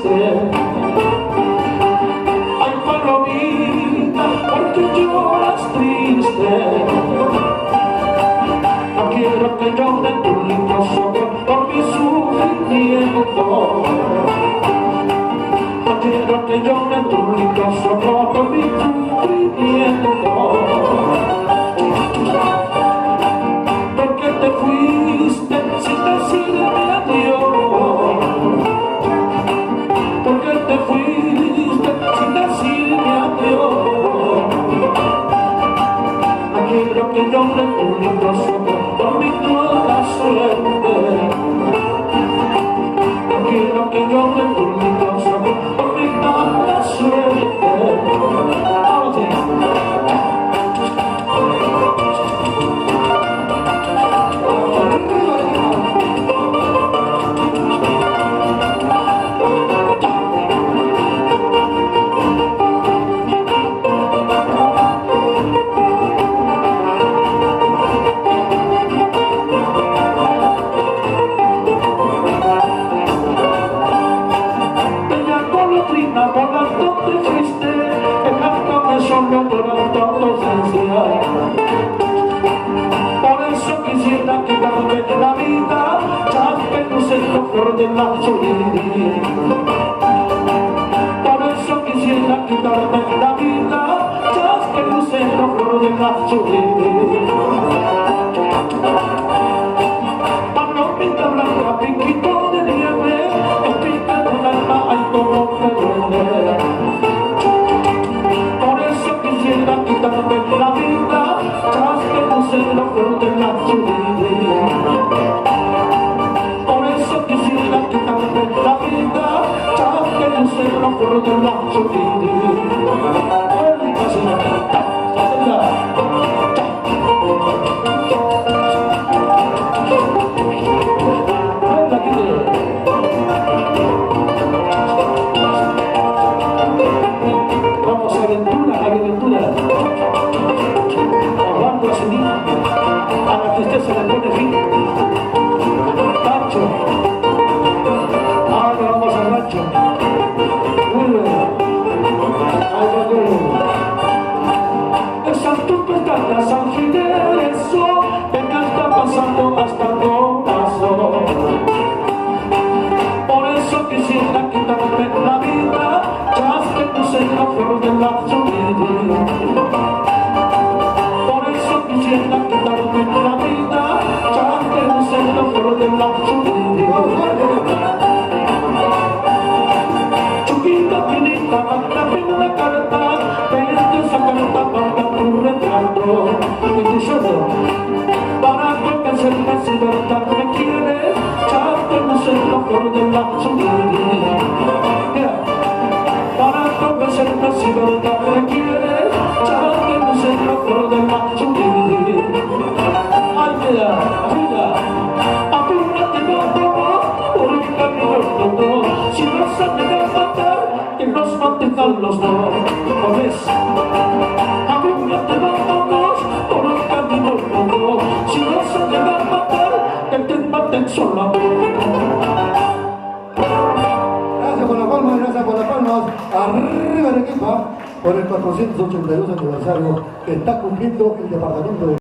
triste. Ay, palomita, ¿por qué lloras triste? No quiero que lloren tus lindos ojos por mi sufrimiento. No quiero que lloren tus lindos ojos por mi sufrimiento. ¿Por qué te fuiste sin decirme adiós? ¿Por qué te fuiste sin decirme adiós? No quiero que lloren tus lindos ojos por mi mala suerte. No quiero que lloren tus lindos ojos por mi mala suerte. Volando te fuiste, dejándome solo durante tu ausencia. Por eso quisiera quitarme de la vida, ya que no sé lo flor de la soledad. Por eso quisiera quitarme de la vida, ya que no sé lo flor de la soledad. Palomita blanca, piquito de nieve, espina del alma, ay como me duele. Por eso quisiera quitarme de la vida, tras que no sé lo flor de la soledad. Por eso quisiera quitarme de la vida, tras que no sé lo flor de la soledad. Vamos a aventura. Ahogando a Celine, a la tristeza le pone fin. Pancho, ahora vamos al rancho. Esas tus pestañas al fin de eso, me está pasando hasta el corazón. Por eso quisiera quitarme la vida, ya que no sé la flor de la soledad. Por eso quisiera quitarme la vida, ya que no sé la flor de la soledad. Chiquita, finita, mándame una carta, vete esa carta para tu retrato. Y te lloro, para convencerme si verdad me quieres, ya que no sé la flor de la soledad. Para convencerme si verdad me quieres, ya que no sé la flor de la soledad. Ay, mira, apúrate, vamos por un camino roto. Si vas a querer matar, que nos maten a los dos. ¿Ves? Apúrate, vamos por un camino roto. Si vas a querer matar, que te maten solo a vos. Gracias por las palmas, arriba el equipo por el 482 aniversario que está cumpliendo el departamento de